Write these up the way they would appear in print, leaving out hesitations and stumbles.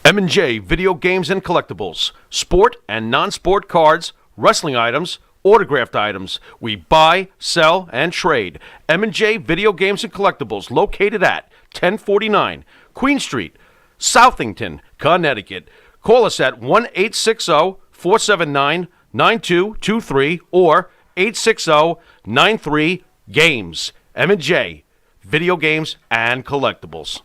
M&J Video Games and Collectibles. Sport and non-sport cards, wrestling items, autographed items. We buy, sell, and trade. M&J Video Games and Collectibles, located at 1049 Queen Street, Southington, Connecticut. Call us at 1-860-479-9223 or 860-93-GAMES. M&J Video Games and Collectibles.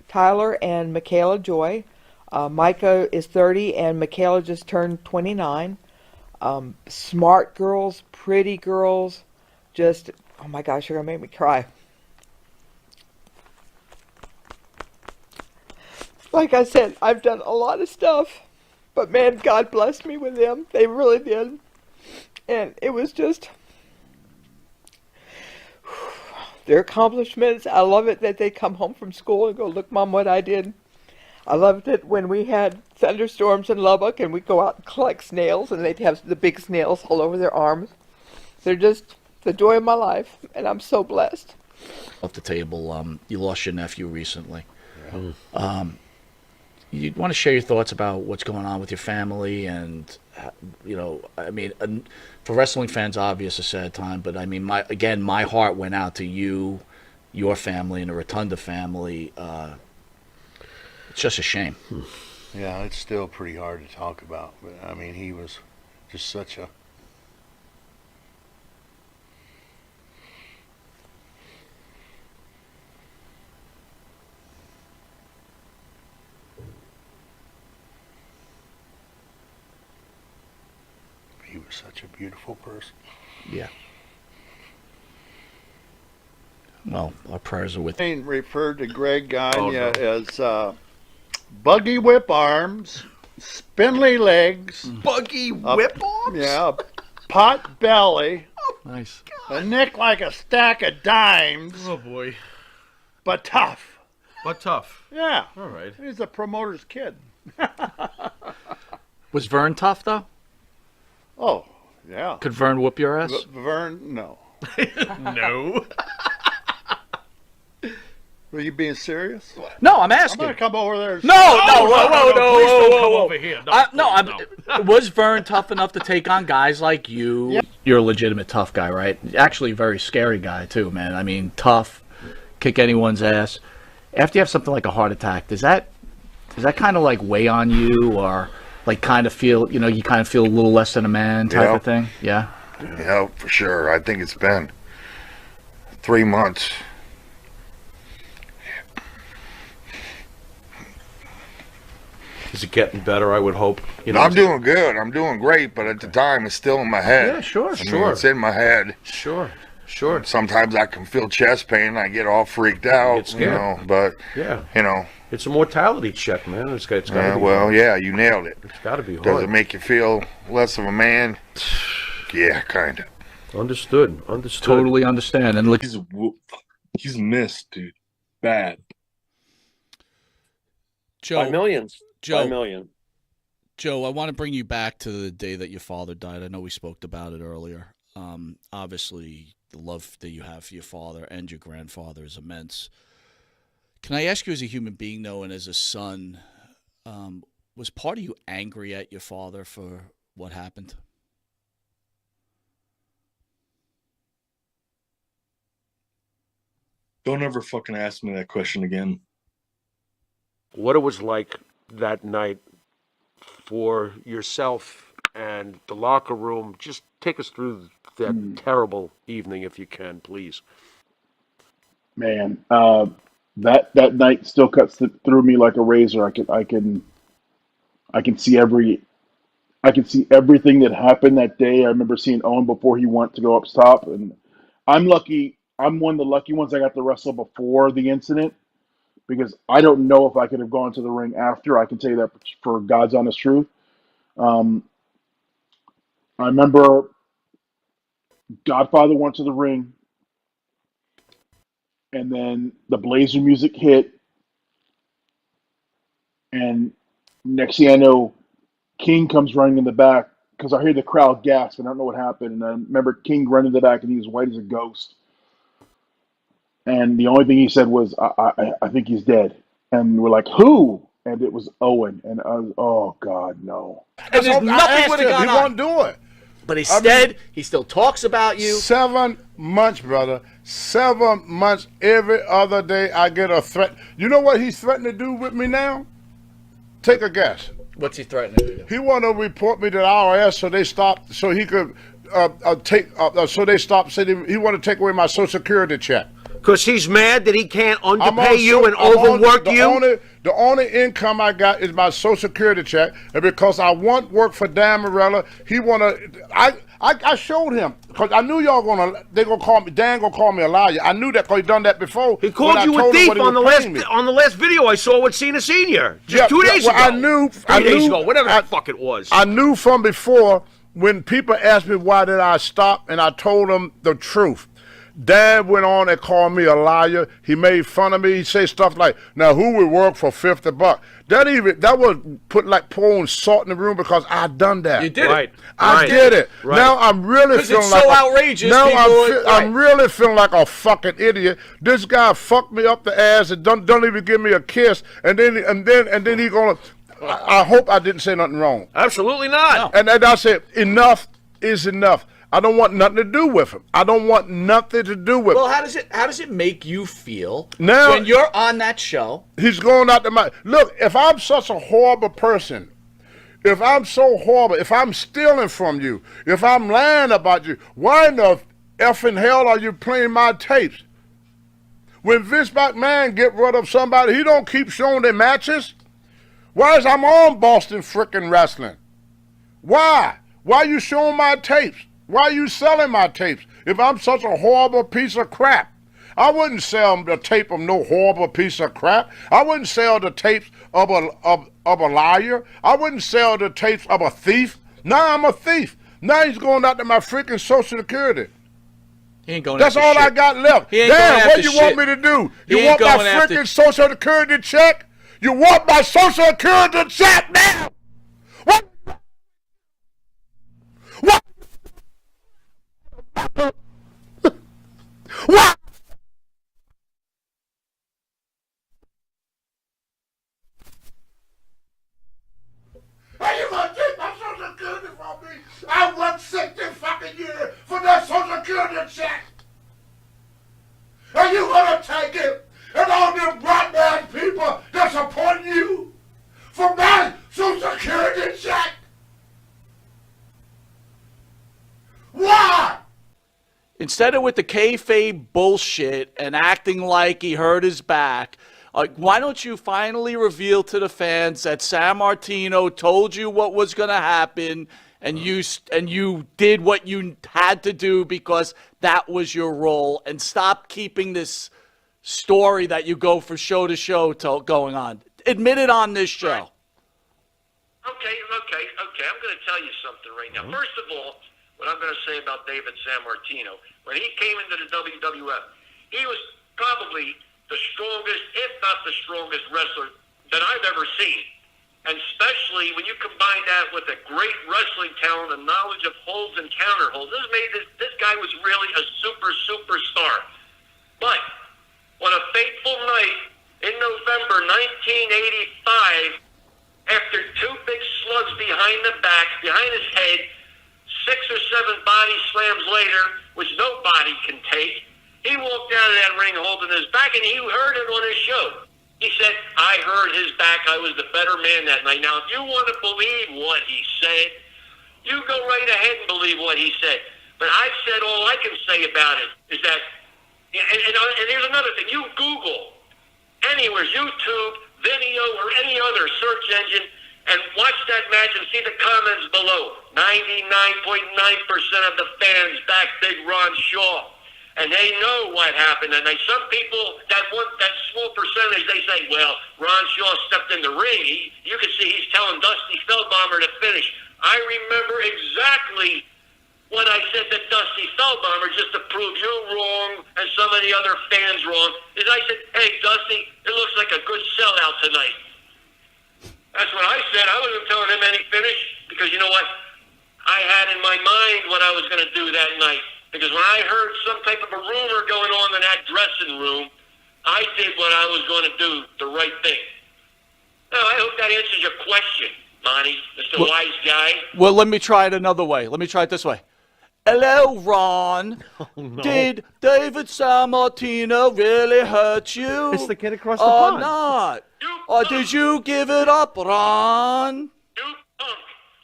Tyler and Michaela Joy. Micah is 30 and Michaela just turned 29. Smart girls, pretty girls, just, oh my gosh, you're going to make me cry. Like I said, I've done a lot of stuff, but man, God blessed me with them. They really did. And it was just their accomplishments. I love it that they come home from school and go, look, Mom, what I did. I loved it when we had thunderstorms in Lubbock and we'd go out and collect snails and they'd have the big snails all over their arms. They're just the joy of my life, and I'm so blessed. Off the table, you lost your nephew recently. Yeah. You want to share your thoughts about what's going on with your family and, I mean, for wrestling fans, obvious a sad time, but I mean, my heart went out to you, your family, and the Rotunda family. It's just a shame. Yeah, it's still pretty hard to talk about, but I mean, he was just such a beautiful person. Yeah. Well, our prayers are with you. Referred to Greg Gagne as buggy whip arms, spindly legs, buggy whip arms. Yeah, pot belly. Nice. A neck like a stack of dimes. Oh boy. But tough. But tough. Yeah. All right. He's a promoter's kid. Was Vern tough though? Oh, yeah. Could Vern whoop your ass? Vern, no. No. Were you being serious? No, I'm asking. I'm gonna come over there. No, please don't come over here. No. Was Vern tough enough to take on guys like you? Yeah. You're a legitimate tough guy, right? Actually, a very scary guy too, man. I mean, tough, kick anyone's ass. After you have something like a heart attack, does that kind of like weigh on you, or like kind of feel, you kind of feel a little less than a man type of thing? Yeah. Yeah, for sure. I think it's been 3 months. Is it getting better? I would hope. I'm doing good. I'm doing great, but at the time, it's still in my head. Yeah, sure. I mean, it's in my head. Sure. Sometimes I can feel chest pain. And I get all freaked out. Get scared. But yeah, it's a mortality check, man. It's got to be. Well, yeah, you nailed it. It's got to be hard. Does it make you feel less of a man? Yeah, kind of. Understood. Totally understand. And look, he's missed, dude. Bad. Joe, by millions. Joe, by million. Joe, I want to bring you back to the day that your father died. I know we spoke about it earlier. Obviously, the love that you have for your father and your grandfather is immense. Can I ask you, as a human being, though, and as a son, was part of you angry at your father for what happened? Don't ever fucking ask me that question again. What it was like that night for yourself and the locker room. Just take us through that terrible evening, if you can, please. Man, that night still cuts through me like a razor. I can see everything that happened that day. I remember seeing Owen before he went to go up top, and I'm lucky. I'm one of the lucky ones I got to wrestle before the incident, because I don't know if I could have gone to the ring after. I can tell you that for God's honest truth. I remember Godfather went to the ring, and then the Blazer music hit, And next thing I know, King comes running in the back because I hear the crowd gasp and I don't know what happened. And I remember King running in the back and he was white as a ghost. And the only thing he said was, I think he's dead. And we're like, who? And it was Owen. And I was, oh, God, no. And there's nothing would have gone He on. won't do it. But instead, he still talks about you. 7 months, brother. 7 months. Every other day I get a threat. You know what he's threatening to do with me now? Take a guess. What's he threatening to do? He want to report me to the IRS so they stop, so he could so they stop saying he want to take away my Social Security check. Because he's mad that he can't I'm underpay on you so- and I'm on- overwork the you. The only income I got is my Social Security check, and because I want work for Dan Morella, he wanna. I showed him because I knew y'all gonna call me. Dan gonna call me a liar. I knew that because he done that before. He called you a thief on the last video I saw with Cena Sr. Just 2 days ago. I knew 3 days ago, whatever the fuck it was. I knew from before when people asked me why did I stop, and I told them the truth. Dan went on and called me a liar. He made fun of me. He say stuff like, "Now who would work for $50?" That was pouring salt in the room because I done that. You did Right. it. I did it. Right. Now I'm really 'Cause feeling it's like so outrageous, Now people I'm really feeling like a fucking idiot. This guy fucked me up the ass and don't even give me a kiss. And then he gonna. I hope I didn't say nothing wrong. Absolutely not. And I said enough is enough. I don't want nothing to do with him. I don't want nothing to do with Well, him. how does it make you feel Now- when you're on that show? He's going out to my look. If I'm such a horrible person, if I'm so horrible, if I'm stealing from you, if I'm lying about you, why in the effing hell are you playing my tapes? When Vince McMahon get rid of somebody, he don't keep showing their matches. Why is I'm on Boston frickin' Wrestling? Why? Why you showing my tapes? Why are you selling my tapes? If I'm such a horrible piece of crap, I wouldn't sell the tape of no horrible piece of crap. I wouldn't sell the tapes of a liar. I wouldn't sell the tapes of a thief. Now I'm a thief. Now he's going out to my freaking Social Security. He ain't going That's after all shit. I got left. He ain't going Damn, after what you want shit. me to do? He You ain't want my going after- freaking Social Security check? You want my Social Security check now? What? What? What? Are you gonna take my Social Security from me? I worked 60 fucking years for that Social Security check. Are you gonna take it? And all them black man people that support you for my Social Security check? Why? Instead of with the kayfabe bullshit and acting like he hurt his back, why don't you finally reveal to the fans that San Martino told you what was going to happen, and you did what you had to do because that was your role, and stop keeping this story that you go from show to show going on. Admit it on this show. Okay. I'm going to tell you something right now. First of all, what I'm going to say about David San Martino, when he came into the WWF, he was probably the strongest, if not the strongest wrestler that I've ever seen. And especially when you combine that with a great wrestling talent and knowledge of holds and counter holds, this guy was really a superstar. But on a fateful night in November 1985, after two big slugs behind his head, 6 or 7 body slams later, which nobody can take, he walked out of that ring holding his back, and he heard it on his show. He said, I heard his back. I was the better man that night. Now, if you want to believe what he said, you go right ahead and believe what he said. But I've said all I can say about it is that, and here's another thing. You Google anywhere, YouTube, Vimeo, or any other search engine, and watch that match and see the comments below. 99.9% of the fans back Big Ron Shaw. And they know what happened. And some people, that small percentage, they say, well, Ron Shaw stepped in the ring. You can see he's telling Dusty Feldbomber to finish. I remember exactly what I said to Dusty Feldbomber, just to prove you wrong and some of the other fans wrong, is I said, hey, Dusty, it looks like a good sellout tonight. That's what I said. I wasn't telling him any finish because you know what? I had in my mind what I was going to do that night. Because when I heard some type of a rumor going on in that dressing room, I did what I was going to do, the right thing. Now, I hope that answers your question, Monty, Mr. Wise Guy. Well, let me try it another way. Let me try it this way. Hello, Ron. No. Did David San Martino really hurt you? It's the kid across the or pond. not? You Or punk. did you give it up, Ron? You punk.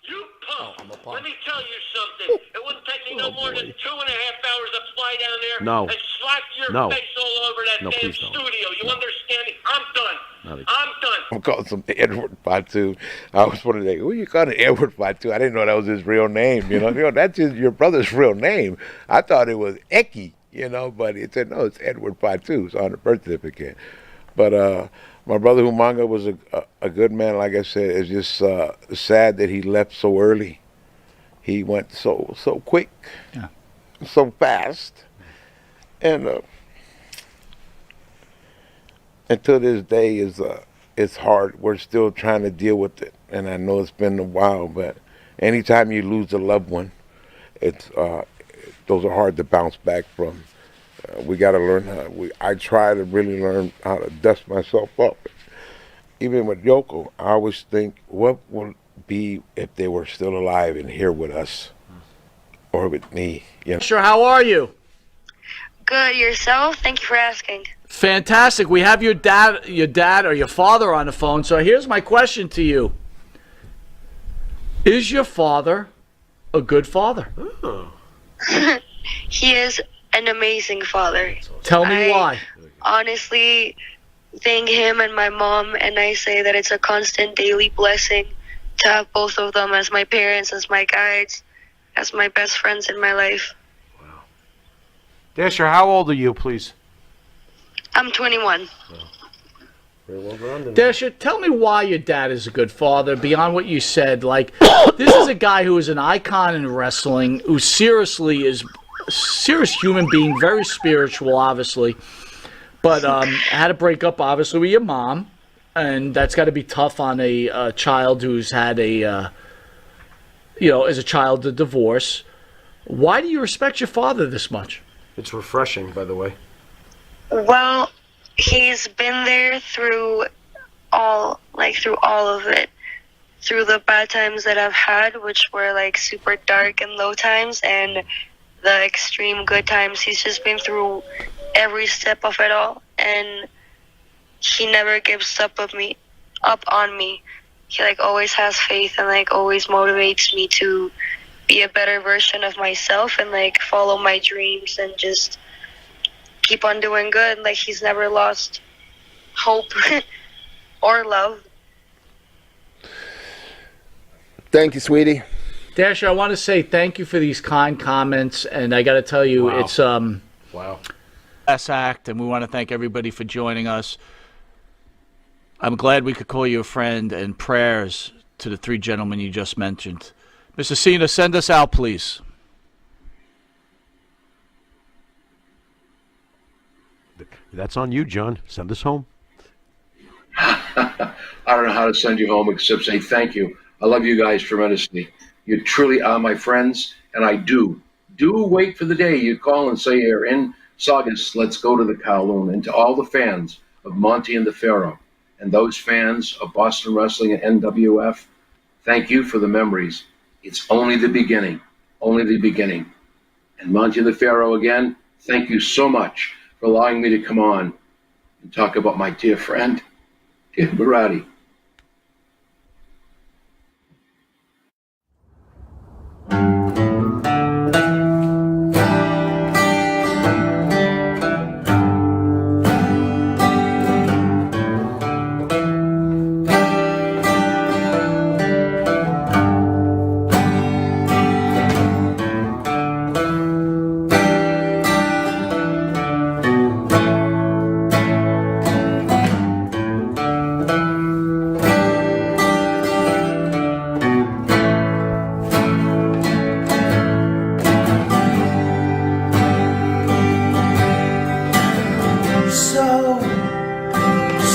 You punk. I'm a punk. Let me tell you something. It wouldn't take me no more than 2.5 hours to fly down there No. and slap your No. face all over that No, damn please don't. studio. You understand me? I'm done. Not it. I'm done. I'm calling some Edward Fatu. I was wondering, who you calling Edward Fatu? I didn't know that was his real name. You know, that's your brother's real name. I thought it was Eki, but it said, no, it's Edward Fatu. It's on the birth certificate. But my brother Humanga was a good man. Like I said, it's just sad that he left so early. He went so quick, so fast. And to this day it's hard. We're still trying to deal with it, and I know it's been a while. But anytime you lose a loved one, it's those are hard to bounce back from. We got to learn how. I try to really learn how to dust myself up. Even with Yoko, I always think, what would be if they were still alive and here with us, or with me? Sure, how are you? Good, yourself? Thank you for asking. Fantastic. We have your dad or your father on the phone. So here's my question to you. Is your father a good father? He is an amazing father. Tell me I why. honestly thank him and my mom, and I say that it's a constant daily blessing to have both of them as my parents, as my guides, as my best friends in my life. Dasher, how old are you, please? I'm 21. Very well done. Dasher, tell me why your dad is a good father, beyond what you said. Like, this is a guy who is an icon in wrestling, who seriously is a serious human being, very spiritual, obviously. But had to break up, obviously, with your mom. And that's got to be tough on a child who's had as a child, a divorce. Why do you respect your father this much? It's refreshing, by the way. Well, he's been there through all of it. Through the bad times that I've had, which were like super dark and low times, and the extreme good times. He's just been through every step of it all, and he never gives up on me. He always has faith and always motivates me to be a better version of myself and follow my dreams and just keep on doing good. He's never lost hope or love. Thank you, sweetie. Dasher, I want to say thank you for these kind comments, and I got to tell you, Wow. it's Wow. Best act, and we want to thank everybody for joining us. I'm glad we could call you a friend, and prayers to the three gentlemen you just mentioned. Mr. Cena, send us out, please. That's on you, John. Send us home. I don't know how to send you home except say thank you. I love you guys tremendously. You truly are my friends, and I do wait for the day you call and say you're in Saugus, let's go to the Kowloon. And to all the fans of Monte and the Pharaoh, and those fans of Boston Wrestling and NWF, thank you for the memories. It's only the beginning, only the beginning. And Monte the Pharaoh, again, thank you so much for allowing me to come on and talk about my dear friend, dear Mirade.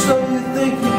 So you think you